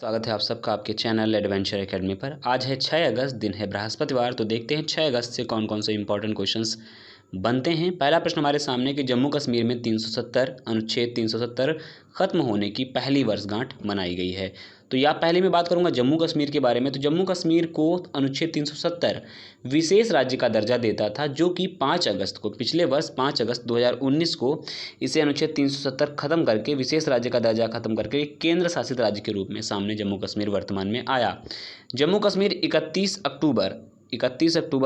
स्वागत है आप सबका आपके चैनल एडवेंचर एकेडमी पर। आज है 6 अगस्त, दिन है बृहस्पतिवार। तो देखते हैं 6 अगस्त से कौन कौन से इंपॉर्टेंट क्वेश्चंस बनते हैं। पहला प्रश्न हमारे सामने कि जम्मू कश्मीर में 370 अनुच्छेद 370 खत्म होने की पहली वर्षगांठ मनाई गई है। तो या पहले मैं बात करूंगा जम्मू कश्मीर के बारे में। तो जम्मू कश्मीर को अनुच्छेद 370 विशेष राज्य का दर्जा देता था, जो कि 5 अगस्त को, पिछले वर्ष 5 अगस्त 2019 को इसे अनुच्छेद 370 खत्म करके, विशेष राज्य का दर्जा खत्म करके एक केंद्र शासित राज्य के रूप में सामने जम्मू कश्मीर वर्तमान में आया। जम्मू कश्मीर 31 अक्टूबर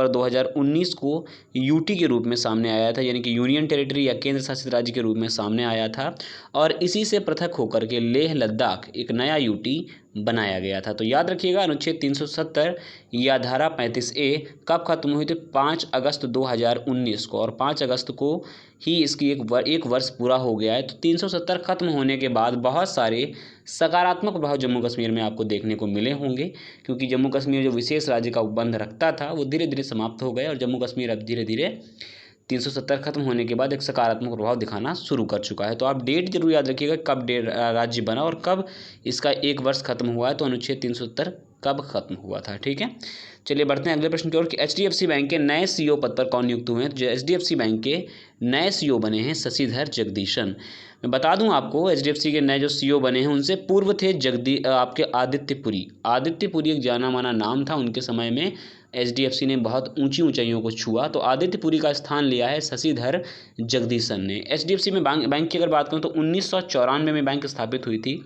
2019 को यूटी के रूप में सामने आया था, यानी कि यूनियन टेरिटरी या केंद्र शासित राज्य के रूप में सामने आया था। और इसी से पृथक होकर के लेह लद्दाख एक नया यूटी बनाया गया था। तो याद रखिएगा, अनुच्छेद 370 या धारा 35A कब खत्म हुई थी? 5 अगस्त 2019 को, और 5 अगस्त को ही इसकी एक वर्ष पूरा हो गया है। तो 370 खत्म होने के बाद बहुत सारे सकारात्मक प्रभाव जम्मू कश्मीर में आपको देखने को मिले होंगे, क्योंकि जम्मू कश्मीर जो विशेष राज्य का उपबंध रखता था वो धीरे धीरे समाप्त हो गया और जम्मू कश्मीर अब धीरे धीरे 370 खत्म होने के बाद एक सकारात्मक प्रभाव दिखाना शुरू कर चुका है। तो आप डेट जरूर याद रखिएगा, कब राज्य बना और कब इसका एक वर्ष खत्म हुआ है। तो अनुच्छेद 370 कब खत्म हुआ था, ठीक है। चलिए बढ़ते हैं अगले प्रश्न की ओर कि एचडीएफसी बैंक के नए सीईओ पद पर कौन नियुक्त हुए हैं? जो एचडीएफसी बैंक के नए सीईओ बने हैं शशिधर जगदीशन। मैं बता दूं आपको, एचडीएफसी के नए जो सीईओ बने हैं उनसे पूर्व थे आपके आदित्य पुरी एक जाना माना नाम था। उनके समय में एचडीएफसी ने बहुत ऊंची ऊंचाइयों को छुआ। तो आदित्य पुरी का स्थान लिया है शशिधर जगदीशन ने। एचडीएफसी में बैंक की अगर बात करूं तो 1994 में बैंक स्थापित हुई थी,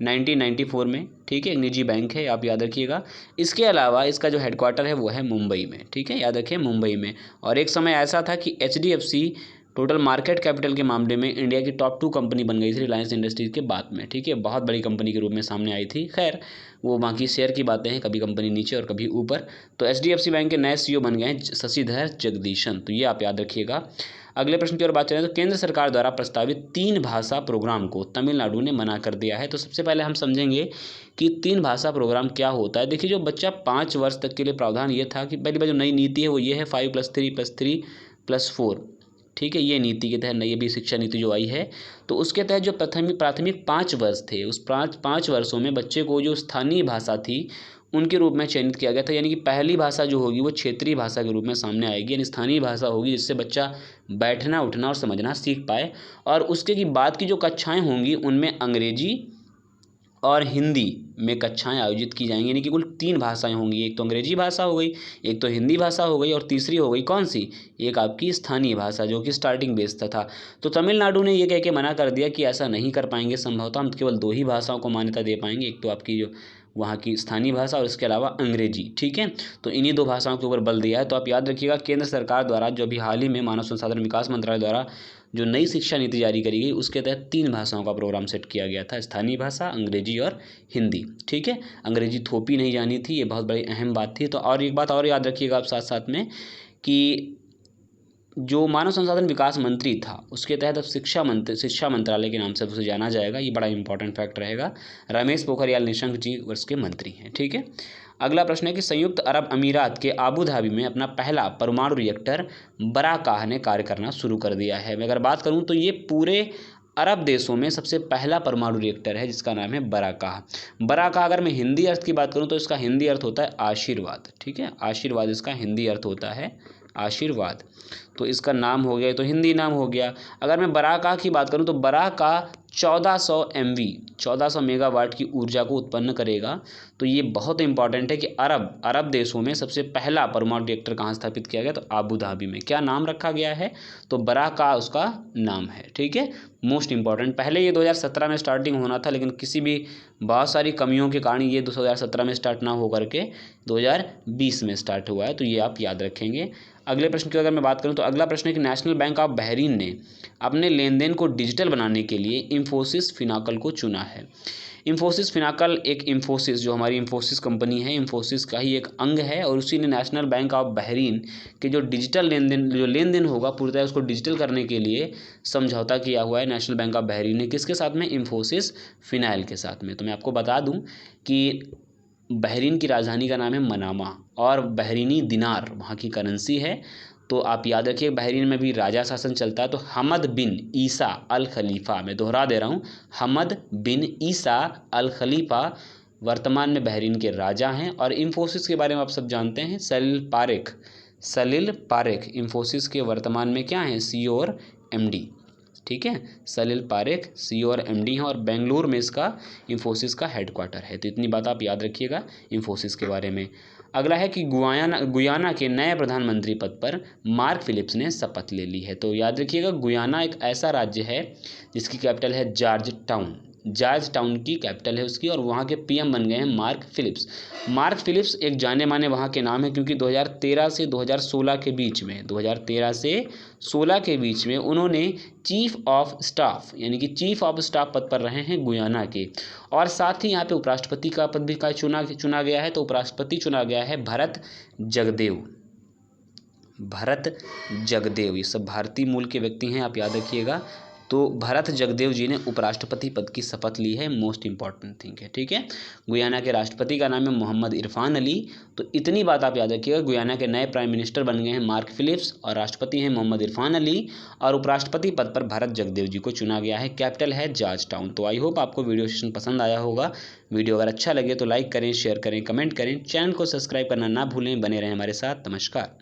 1994 में, ठीक है। एक निजी बैंक है, आप याद रखिएगा। इसके अलावा इसका जो हेडक्वार्टर है वो है मुंबई में, ठीक है, याद रखिए मुंबई में। और एक समय ऐसा था कि एचडीएफसी टोटल मार्केट कैपिटल के मामले में इंडिया की टॉप 2 कंपनी बन गई थी रिलायंस इंडस्ट्रीज के बाद में, ठीक है। बहुत बड़ी कंपनी के रूप में सामने आई थी। खैर वो बाकी शेयर की बातें हैं, कभी कंपनी नीचे और कभी ऊपर। तो एचडीएफसी बैंक के नए सीईओ बन गए हैं शशिधर जगदीशन। तो ये आप याद रखिएगा। अगले प्रश्न की ओर बात करें तो केंद्र सरकार द्वारा प्रस्तावित 3 भाषा प्रोग्राम को तमिलनाडु ने मना कर दिया है। तो सबसे पहले हम समझेंगे कि 3 भाषा प्रोग्राम क्या होता है। देखिए, जो बच्चा 5 वर्ष तक के लिए प्रावधान ये था कि पहली बार जो नई नीति है वो ये है 5+3+3+4, ठीक है। ये नीति के तहत नई भी शिक्षा नीति जो आई है, तो उसके तहत जो प्राथमिक 5 वर्ष थे, उस 5 वर्षों में बच्चे को जो स्थानीय भाषा थी उनके रूप में चयनित किया गया था। यानी कि पहली भाषा जो होगी वो क्षेत्रीय भाषा के रूप में सामने आएगी, यानी स्थानीय भाषा होगी जिससे बच्चा बैठना उठना और समझना सीख पाए। और उसके की बाद की जो कक्षाएं होंगी उनमें अंग्रेजी और हिंदी में कक्षाएं आयोजित की जाएंगी, यानी कि कुल 3 भाषाएं होंगी। एक तो अंग्रेजी भाषा हो गई, एक तो हिंदी भाषा हो गई, और तीसरी हो गई कौन सी? एक आपकी स्थानीय भाषा, जो कि स्टार्टिंग बेस था। तो तमिलनाडु ने ये कह के मना कर दिया कि ऐसा नहीं कर पाएंगे, संभवतः हम केवल 2 ही भाषाओं को मान्यता दे पाएंगे, एक तो आपकी जो वहाँ की स्थानीय भाषा और इसके अलावा अंग्रेजी, ठीक है। तो इन्हीं 2 भाषाओं के ऊपर बल दिया है। तो आप याद रखिएगा, केंद्र सरकार द्वारा जो अभी हाल ही में मानव संसाधन विकास मंत्रालय द्वारा जो नई शिक्षा नीति जारी करी गई उसके तहत 3 भाषाओं का प्रोग्राम सेट किया गया था, स्थानीय भाषा, अंग्रेजी और हिंदी, ठीक है। अंग्रेजी थोपी नहीं जानी थी, ये बहुत बड़ी अहम बात थी। तो और एक बात और याद रखिएगा आप साथ साथ में कि जो मानव संसाधन विकास मंत्री था उसके तहत अब शिक्षा मंत्रालय के नाम से उसे जाना जाएगा। ये बड़ा इंपॉर्टेंट फैक्ट रहेगा। रमेश पोखरियाल निशंक जी वर्ष के मंत्री हैं, ठीक है। अगला प्रश्न है कि संयुक्त अरब अमीरात के आबू धाबी में अपना पहला परमाणु रिएक्टर बराकाह ने कार्य करना शुरू कर दिया है। मैं अगर बात करूं तो ये पूरे अरब देशों में सबसे पहला परमाणु रिएक्टर है जिसका नाम है बराकाह। बराकाह अगर मैं हिंदी अर्थ की बात करूं तो इसका हिंदी अर्थ होता है आशीर्वाद, ठीक है। आशीर्वाद इसका हिंदी अर्थ होता है, आशीर्वाद। तो इसका नाम हो गया, तो हिंदी नाम हो गया। अगर मैं बराकाह की बात करूं तो बराकाह 1400 MV 1400 मेगावाट की ऊर्जा को उत्पन्न करेगा। तो ये बहुत इंपॉर्टेंट है कि अरब देशों में सबसे पहला परमाणु रिएक्टर कहाँ स्थापित किया गया? तो आबू धाबी में। क्या नाम रखा गया है? तो बराकाह उसका नाम है, ठीक है। Most important. पहले ये 2017 में स्टार्टिंग होना था, लेकिन किसी भी बहुत सारी कमियों के कारण ये 2017 में स्टार्ट ना हो करके 2020 में स्टार्ट हुआ है। तो ये आप याद रखेंगे। अगले प्रश्न की अगर मैं बात करूं तो अगला प्रश्न है कि नेशनल बैंक ऑफ बहरीन ने अपने लेन देन को डिजिटल बनाने के लिए इंफोसिस फिनाकल को चुना है। इंफोसिस फिनाकल जो हमारी इंफोसिस कंपनी है, इंफोसिस का ही एक अंग है, और उसी ने नेशनल बैंक ऑफ बहरीन के जो डिजिटल लेन देन होगा पूरी तरह उसको डिजिटल करने के लिए समझौता किया हुआ है नेशनल बैंक ऑफ बहरीन ने। किसके साथ में? इंफोसिस फिनाइल के साथ में। तो मैं आपको बता दूं कि बहरीन की राजधानी का नाम है मनामा, और बहरीनी दिनार वहाँ की करेंसी है। तो आप याद रखिए, बहरीन में भी राजा शासन चलता है। तो हमद बिन ईसा अल खलीफा, मैं दोहरा दे रहा हूँ, हमद बिन ईसा अल खलीफा वर्तमान में बहरीन के राजा हैं। और इन्फोसिस के बारे में आप सब जानते हैं, सलील पारेख इन्फोसिस के वर्तमान में क्या हैं, CEO और MD। ठीक है, सलील पारेख CEO और MD हैं और बेंगलुरु में इसका इन्फोसिस का हेडक्वार्टर है। तो इतनी बात आप याद रखिएगा इन्फोसिस के बारे में। अगला है कि गुयाना के नए प्रधानमंत्री पद पर मार्क फिलिप्स ने शपथ ले ली है। तो याद रखिएगा, गुयाना एक ऐसा राज्य है जिसकी कैपिटल है जॉर्ज टाउन की कैपिटल है उसकी, और वहाँ के PM बन गए हैं मार्क फिलिप्स एक जाने माने वहाँ के नाम है, क्योंकि 2013 से 2016 के बीच में उन्होंने चीफ ऑफ स्टाफ पद पर रहे हैं गुयाना के। और साथ ही यहाँ पे उपराष्ट्रपति का पद भी चुना गया है। तो उपराष्ट्रपति चुना गया है भरत जगदेव, ये सब भारतीय मूल के व्यक्ति हैं, आप याद रखिएगा। तो भरत जगदेव जी ने उपराष्ट्रपति पद की शपथ ली है, मोस्ट इंपॉर्टेंट थिंग है। ठीक है, गुयाना के राष्ट्रपति का नाम है मोहम्मद इरफान अली। तो इतनी बात आप याद रखिएगा, गुयाना के नए प्राइम मिनिस्टर बन गए हैं मार्क फिलिप्स और राष्ट्रपति हैं मोहम्मद इरफान अली, और उपराष्ट्रपति पद पर भरत जगदेव जी को चुना गया है। कैपिटल है जॉर्ज टाउन। तो आई होप आपको वीडियो सेशन पसंद आया होगा। वीडियो अगर अच्छा लगे तो लाइक करें, शेयर करें, कमेंट करें, चैनल को सब्सक्राइब करना ना भूलें। बने रहें हमारे साथ। नमस्कार।